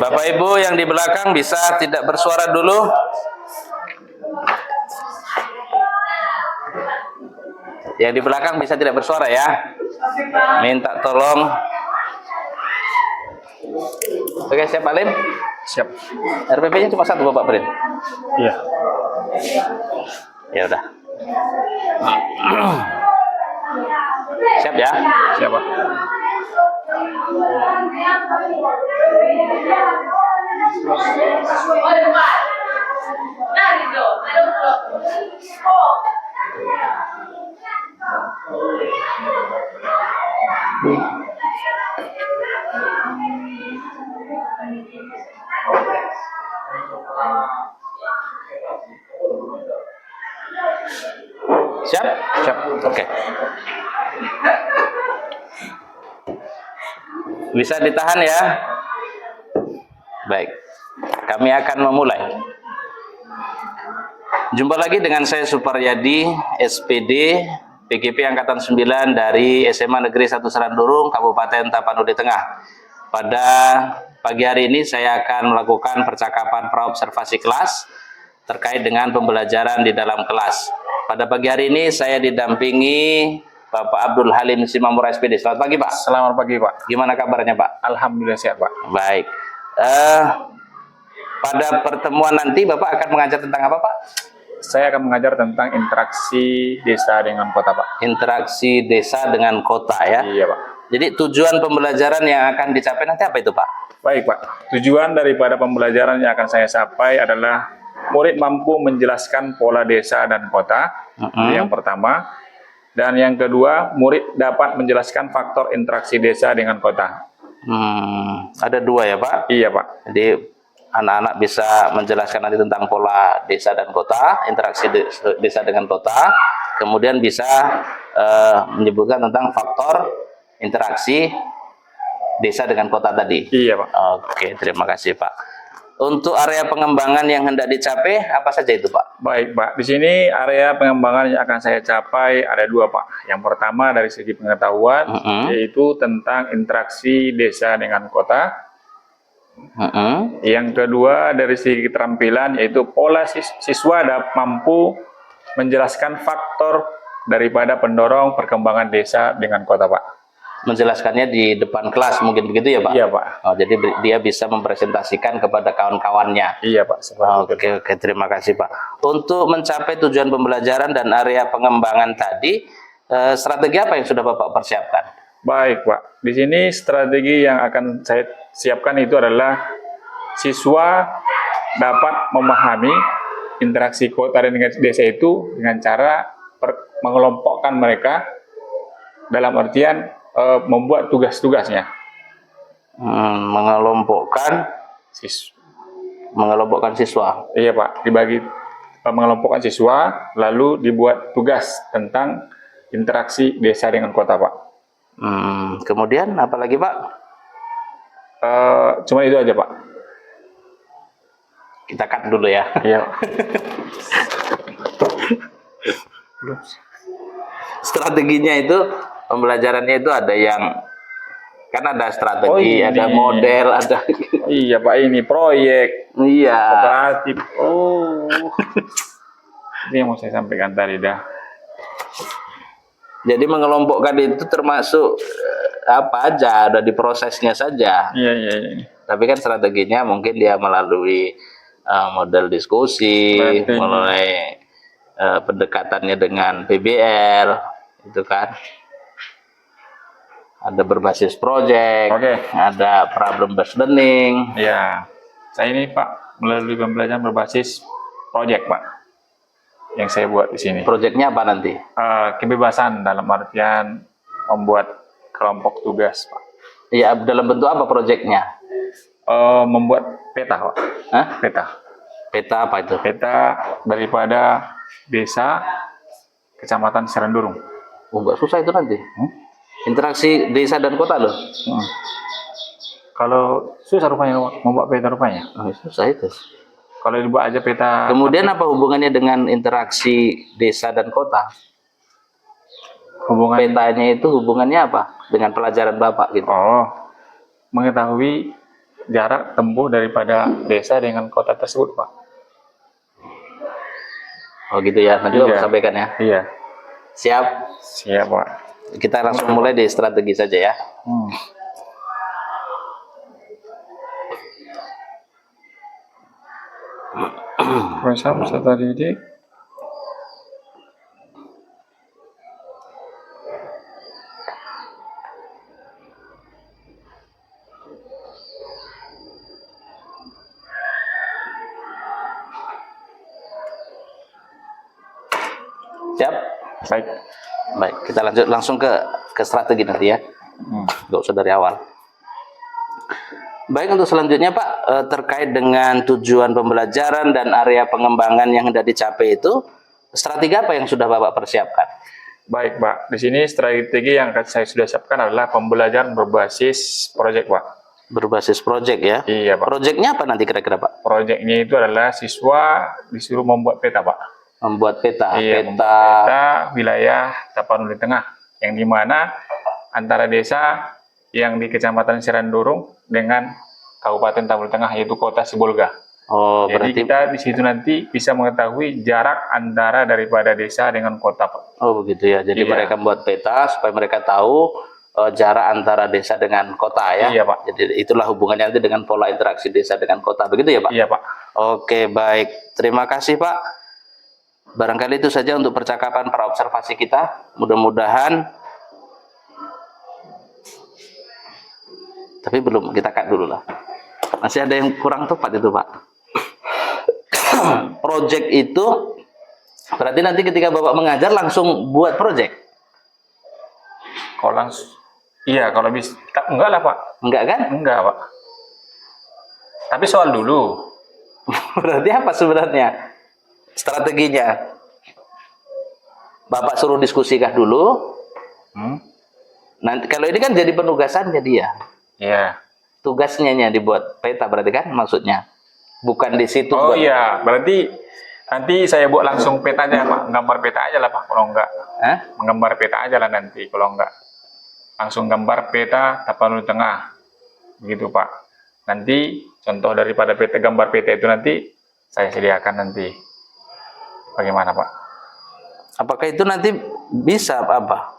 Bapak Ibu yang di belakang bisa tidak bersuara dulu. Yang di belakang bisa tidak bersuara ya. Minta tolong. Oke, siap Pak Lim? Siap. RPP-nya cuma satu Bapak Prin? Iya. Ya udah. Siap ya? Siap, Pak. Siap? Siap. Oke. Bisa ditahan ya? Baik. Kami akan memulai. Jumpa lagi dengan saya Suparyadi, SPD, PGP Angkatan 9 dari SMA Negeri 1 Serandurung, Kabupaten Tapanuli Tengah. Pada pagi hari ini saya akan melakukan percakapan praobservasi kelas terkait dengan pembelajaran di dalam kelas. Pada pagi hari ini saya didampingi Bapak Abdul Halim Simamura SPD. Selamat pagi Pak. Selamat pagi Pak. Gimana kabarnya Pak? Alhamdulillah sehat Pak. Baik. Pada pertemuan nanti Bapak akan mengajar tentang apa Pak? Saya akan mengajar tentang interaksi desa dengan kota Pak. Interaksi desa dengan kota ya? Iya Pak. Jadi tujuan pembelajaran yang akan dicapai nanti apa itu Pak? Baik Pak. Tujuan daripada pembelajaran yang akan saya capai adalah murid mampu menjelaskan pola desa dan kota. Yang pertama. Dan yang kedua, murid dapat menjelaskan faktor interaksi desa dengan kota. Ada dua ya Pak? Iya Pak. Jadi anak-anak bisa menjelaskan nanti tentang pola desa dan kota, interaksi desa dengan kota, kemudian bisa menyebutkan tentang faktor interaksi desa dengan kota tadi. Iya Pak. Oke, terima kasih Pak. Untuk area pengembangan yang hendak dicapai, apa saja itu Pak? Baik Pak, di sini area pengembangan yang akan saya capai ada dua Pak. Yang pertama dari segi pengetahuan, yaitu tentang interaksi desa dengan kota. Yang kedua dari segi keterampilan, yaitu pola siswa mampu menjelaskan faktor daripada pendorong perkembangan desa dengan kota Pak. Menjelaskannya di depan kelas mungkin begitu ya Pak? Iya Pak. Jadi dia bisa mempresentasikan kepada kawan-kawannya. Iya Pak. Oke, terima kasih Pak. Untuk mencapai tujuan pembelajaran dan area pengembangan tadi, strategi apa yang sudah Bapak persiapkan? Baik Pak, di sini strategi yang akan saya siapkan itu adalah siswa dapat memahami interaksi kota dan desa itu dengan cara mengelompokkan mereka dalam artian membuat tugas-tugasnya. Mengelompokkan siswa. Iya Pak, dibagi mengelompokkan siswa lalu dibuat tugas tentang interaksi desa dengan kota Pak. Kemudian apa lagi Pak? Cuma itu aja Pak. Kita cut dulu ya. Iya. Strateginya itu, pembelajarannya itu ada yang kan ada strategi, ada model, ada. Iya Pak, ini proyek. Iya. Kooperatif. Ini yang mau saya sampaikan tadi dah. Jadi mengelompokkan itu termasuk apa aja, ada di prosesnya saja. Iya. Tapi kan strateginya mungkin dia melalui model diskusi, mulai pendekatannya dengan PBL, itu kan. Ada berbasis project, ada problem based learning. Ya, saya ini Pak melalui pembelajaran berbasis project Pak, yang saya buat di sini. Projectnya apa nanti? Kebebasan dalam artian membuat kelompok tugas Pak. Iya, dalam bentuk apa projectnya? Membuat peta Pak. Hah? Peta. Peta apa itu? Peta daripada desa Kecamatan Serandurung. Nggak susah itu nanti. Interaksi desa dan kota loh. Kalau susah rupanya membuat peta rupanya. Susah itu. Kalau dibuat aja peta. Kemudian apa hubungannya dengan interaksi desa dan kota? Hubungan petanya itu hubungannya apa dengan pelajaran Bapak gitu? mengetahui jarak tempuh daripada desa dengan kota tersebut, Pak. Oh gitu ya, nanti Bapak Iya. sampaikan ya. Iya, Siap, siap, Pak. kita langsung mulai di strategi saja ya. Misal peserta didik Siap? baik. Baik, kita lanjut langsung ke strategi nanti ya. Nggak usah dari awal. Baik, untuk selanjutnya Pak, terkait dengan tujuan pembelajaran dan area pengembangan yang hendak dicapai itu, strategi apa yang sudah Bapak persiapkan? Baik, Pak. Di sini strategi yang akan saya sudah siapkan adalah pembelajaran berbasis proyek, Pak. Berbasis proyek ya? Iya, Pak. Proyeknya apa nanti kira-kira Pak? Proyeknya itu adalah siswa disuruh membuat peta, Pak. Membuat peta. Iya, membuat peta wilayah Tapanuli Tengah, yang dimana antara desa yang di Kecamatan Serandurung dengan Kabupaten Tapanuli Tengah, yaitu Kota Sibolga. Oh, Jadi berarti kita di situ nanti bisa mengetahui jarak antara daripada desa dengan kota, Pak. oh begitu ya. Jadi Iya. mereka membuat peta supaya mereka tahu jarak antara desa dengan kota ya. Iya, Pak. Jadi itulah hubungannya nanti dengan pola interaksi desa dengan kota. Begitu ya, Pak? Iya, Pak. Oke, baik. Terima kasih, Pak. Barangkali itu saja untuk percakapan para observasi kita. Mudah-mudahan, tapi belum, kita cut dulu lah. Masih ada yang kurang tepat itu, Pak. Project itu berarti nanti ketika Bapak mengajar langsung buat project? Kalau langsung, iya, kalau bisa, enggak lah, Pak. Enggak kan? Enggak, Pak. Tapi soal dulu. Berarti apa sebenarnya strateginya? Bapak suruh diskusikah dulu? Nanti kalau ini kan jadi penugasannya dia. Iya. Tugasnya dibuat peta berarti kan maksudnya. Bukan di situ. Oh iya, berarti nanti saya buat langsung petanya, Pak. Gambar peta aja lah, Pak, kalau enggak. Hah? Menggambar peta aja lah nanti, kalau enggak. Langsung gambar peta Tapanuli Tengah. Begitu, Pak. Nanti contoh daripada peta, gambar peta itu nanti saya sediakan nanti. Bagaimana, Pak? Apakah itu nanti bisa apa?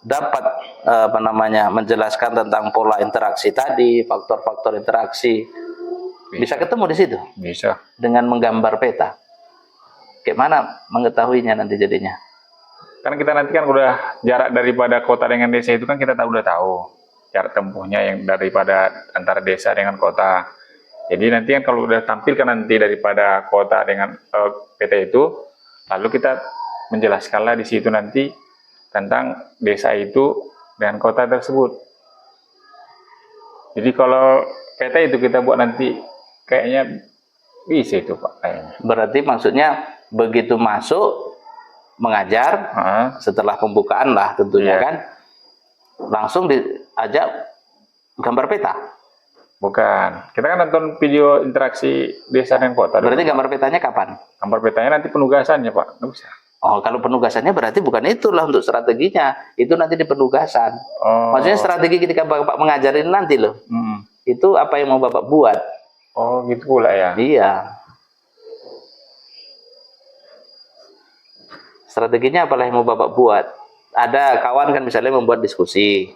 Dapat apa namanya menjelaskan tentang pola interaksi tadi, faktor-faktor interaksi. Bisa ketemu di situ Bisa. dengan menggambar peta. Gimana mengetahuinya nanti jadinya? Kan kita nanti kan udah jarak daripada kota dengan desa itu kan kita udah tahu jarak tempuhnya yang daripada antara desa dengan kota. Jadi nanti kan kalau udah tampilkan nanti daripada kota dengan peta itu, lalu kita menjelaskanlah di situ nanti tentang desa itu dengan kota tersebut. Jadi kalau peta itu kita buat nanti kayaknya bisa itu, Pak, kayaknya. Berarti maksudnya begitu masuk mengajar, setelah pembukaan lah tentunya kan, langsung diajak gambar peta. Bukan, kita kan nonton video interaksi desa dan kota. Berarti gambar petanya kapan? Gambar petanya nanti penugasannya, Pak, nggak bisa. Oh, kalau penugasannya berarti bukan itulah untuk strateginya, itu nanti di penugasan. Oh. Maksudnya strategi ketika Bapak mengajarin nanti loh, itu apa yang mau Bapak buat? Oh, gitu pula ya. Iya. Strateginya apa yang mau Bapak buat? Ada kawan kan misalnya membuat diskusi.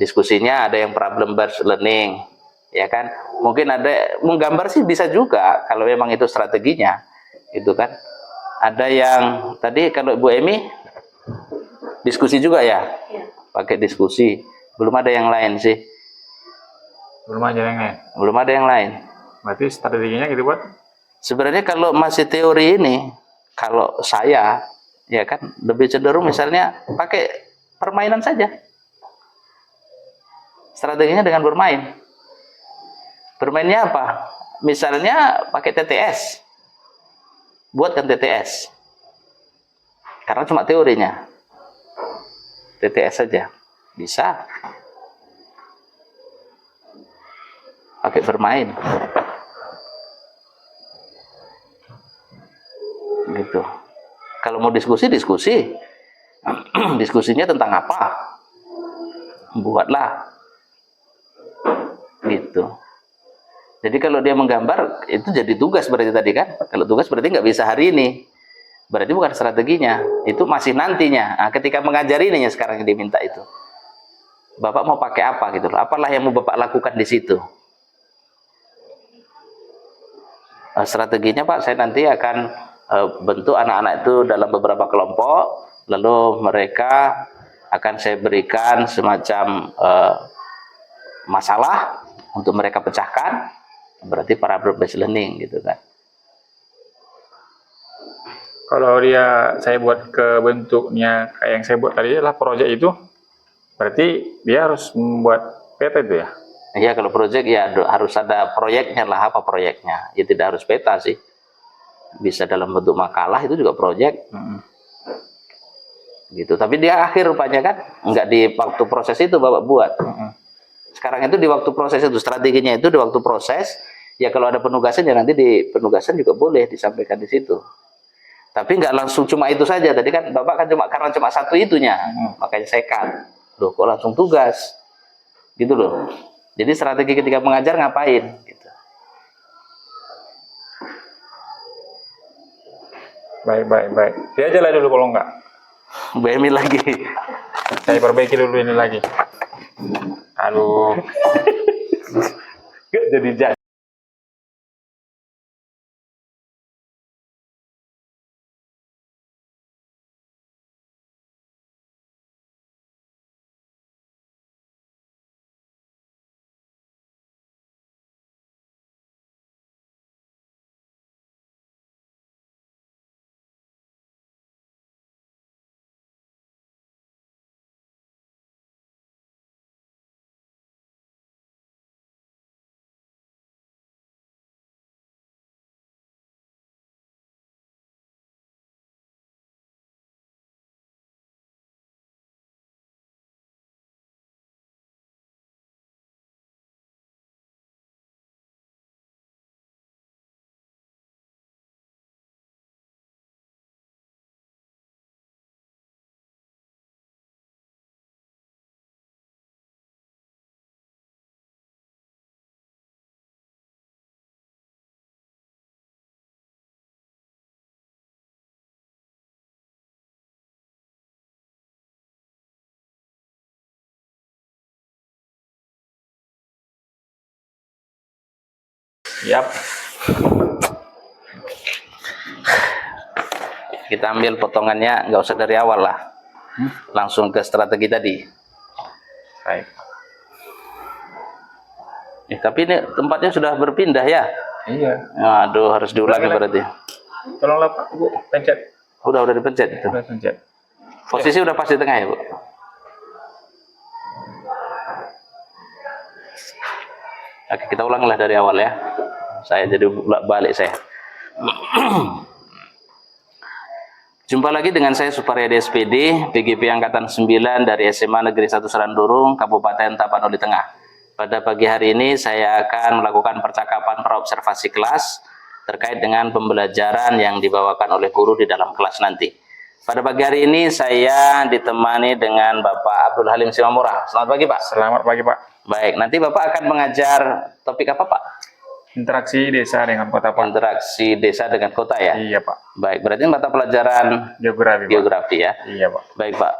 Diskusinya ada yang problem based learning, ya kan? Mungkin ada menggambar sih bisa juga kalau memang itu strateginya, itu kan? Ada yang tadi kalau Bu Emi diskusi juga ya? Pakai diskusi. Belum ada yang lain sih. Belum aja yang lain. Belum ada yang lain. Berarti strateginya gitu, Pak? Sebenarnya kalau masih teori ini, kalau saya ya kan lebih cenderung misalnya pakai permainan saja. Strateginya dengan bermain. Bermainnya apa? Misalnya pakai TTS. Buatkan TTS. Karena cuma teorinya. TTS saja. Bisa. Pakai bermain. Gitu. Kalau mau diskusi, diskusi. Diskusinya tentang apa? Buatlah. Gitu. Jadi kalau dia menggambar, itu jadi tugas berarti tadi kan? Kalau tugas berarti nggak bisa hari ini. Berarti bukan strateginya. Itu masih nantinya. Nah, ketika mengajari ini sekarang yang diminta itu. Bapak mau pakai apa gitu loh. Apalah yang mau Bapak lakukan di situ. Strateginya Pak, saya nanti akan bentuk anak-anak itu dalam beberapa kelompok. Lalu mereka akan saya berikan semacam masalah untuk mereka pecahkan. Berarti parameter based learning gitu kan. Kalau saya buat ke bentuknya kayak yang saya buat tadi adalah proyek itu, berarti dia harus membuat peta itu ya? Iya, kalau proyek ya harus ada proyeknya lah. Apa proyeknya? Ya tidak harus peta sih. Bisa dalam bentuk makalah, itu juga proyek. Gitu. Tapi dia akhir rupanya kan, nggak di waktu proses itu Bapak buat. Sekarang itu di waktu proses itu, strateginya itu di waktu proses. Ya kalau ada penugasan ya nanti di penugasan juga boleh disampaikan di situ. Tapi nggak langsung cuma itu saja. Tadi kan Bapak kan karena cuma satu itunya, makanya saya kan. Loh kok langsung tugas? Gitu loh. Jadi strategi ketika mengajar ngapain? Gitu. Baik. Dia aja lah dulu kalau enggak. BMI lagi. Saya perbaiki dulu ini lagi. Aduh. Nggak jadi. Yap. Kita ambil potongannya, nggak usah dari awal lah. Langsung ke strategi tadi. Baik. Tapi ini tempatnya sudah berpindah ya? Iya. Aduh, harus diulangi berarti. Tolonglah Pak, Bu, pencet. Udah dipencet itu. Udah pencet. Posisi udah pas di tengah ya, Bu? Oke, kita ulanglah dari awal ya. Saya jadi balik saya. Jumpa lagi dengan saya Suparyadi SPD, PGP Angkatan 9 dari SMA Negeri 1 Serandurung, Kabupaten Tapanuli Tengah. Pada pagi hari ini saya akan melakukan percakapan praobservasi kelas terkait dengan pembelajaran yang dibawakan oleh guru di dalam kelas nanti. Pada pagi hari ini saya ditemani dengan Bapak Abdul Halim Simamurah. Selamat pagi Pak. Selamat pagi Pak. Baik, nanti Bapak akan mengajar topik apa Pak? Interaksi desa dengan kota Pak. Interaksi desa dengan kota ya? Iya Pak. Baik, berarti mata pelajaran geografi ya? Iya Pak. Baik Pak.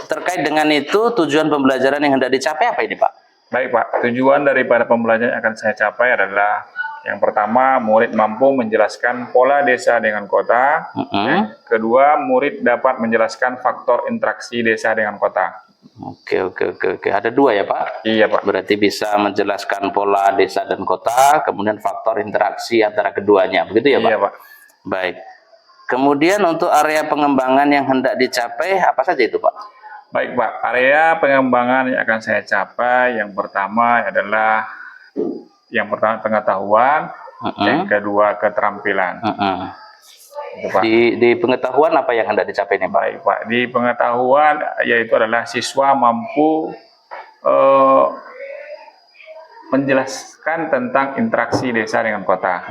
Terkait dengan itu, tujuan pembelajaran yang hendak dicapai apa ini Pak? Baik Pak, tujuan daripada pembelajaran yang akan saya capai adalah yang pertama, murid mampu menjelaskan pola desa dengan kota. Yang kedua, murid dapat menjelaskan faktor interaksi desa dengan kota. Oke. Ada dua ya Pak? Iya Pak. Berarti bisa menjelaskan pola desa dan kota, kemudian faktor interaksi antara keduanya. Begitu ya Pak? Iya Pak. Baik. Kemudian untuk area pengembangan yang hendak dicapai, apa saja itu Pak? Baik Pak, area pengembangan yang akan saya capai yang pertama adalah pengetahuan, yang kedua keterampilan. Itu, Pak. Di pengetahuan apa yang hendak dicapai nih Pak? Baik Pak, di pengetahuan yaitu adalah siswa mampu menjelaskan tentang interaksi desa dengan kota.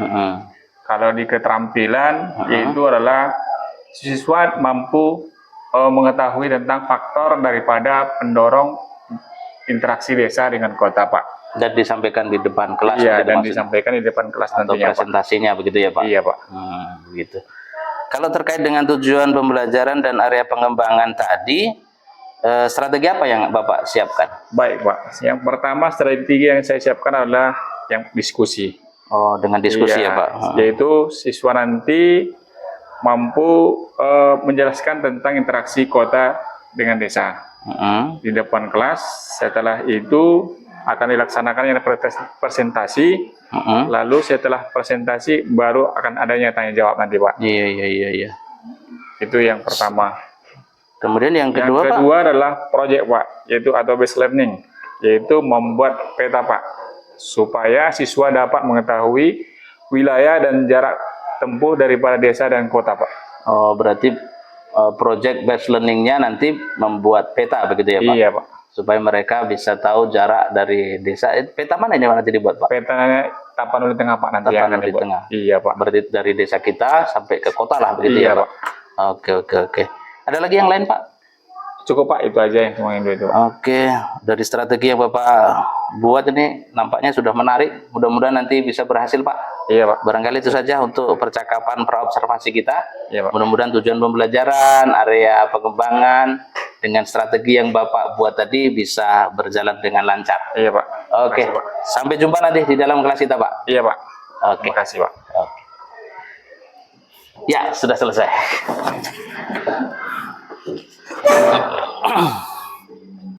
Kalau di keterampilan yaitu adalah siswa mampu mengetahui tentang faktor daripada pendorong interaksi desa dengan kota, Pak. Dan disampaikan di depan kelas. Iya, begitu dan maksudnya? disampaikan di depan kelas Atau nantinya, Pak. presentasinya begitu ya Pak? Iya, Pak. Begitu. Kalau terkait dengan tujuan pembelajaran dan area pengembangan tadi, strategi apa yang Bapak siapkan? Baik, Pak. Yang pertama strategi yang saya siapkan adalah yang diskusi. Oh, dengan diskusi Iya, ya Pak? Yaitu siswa nanti mampu menjelaskan tentang interaksi kota dengan desa. Di depan kelas, setelah itu akan dilaksanakan yang presentasi. Lalu setelah presentasi baru akan adanya tanya jawab nanti, Pak. Iya. Itu yang pertama. Kemudian yang kedua, Yang kedua adalah project, Pak, yaitu atau based learning, yaitu membuat peta, Pak, supaya siswa dapat mengetahui wilayah dan jarak tempuh daripada desa dan kota, Pak. Oh, berarti project based learning-nya nanti membuat peta begitu ya Pak? Iya, Pak. Supaya mereka bisa tahu jarak dari desa. Peta mana ini nanti dibuat Pak? Petanya Tapanuli Tengah, Pak, nanti yang akan Tapanuli dibuat. Tengah. Iya, Pak. Berarti dari desa kita sampai ke kota lah begitu Iya, ya Pak? Oke. Ada lagi yang lain Pak? Cukup, Pak, itu aja yang cuma yang dua itu, Pak. Oke, dari strategi yang Bapak buat ini nampaknya sudah menarik. Mudah-mudahan nanti bisa berhasil Pak. Iya, Pak. Barangkali itu saja untuk percakapan praobservasi kita. Iya, Pak. Mudah-mudahan tujuan pembelajaran, area pengembangan, dengan strategi yang Bapak buat tadi bisa berjalan dengan lancar. Iya, Pak. Oke, Terima kasih, Pak. sampai jumpa nanti di dalam kelas kita Pak. Iya, Pak. Oke. Terima kasih, Pak. Oke. Ya, sudah selesai.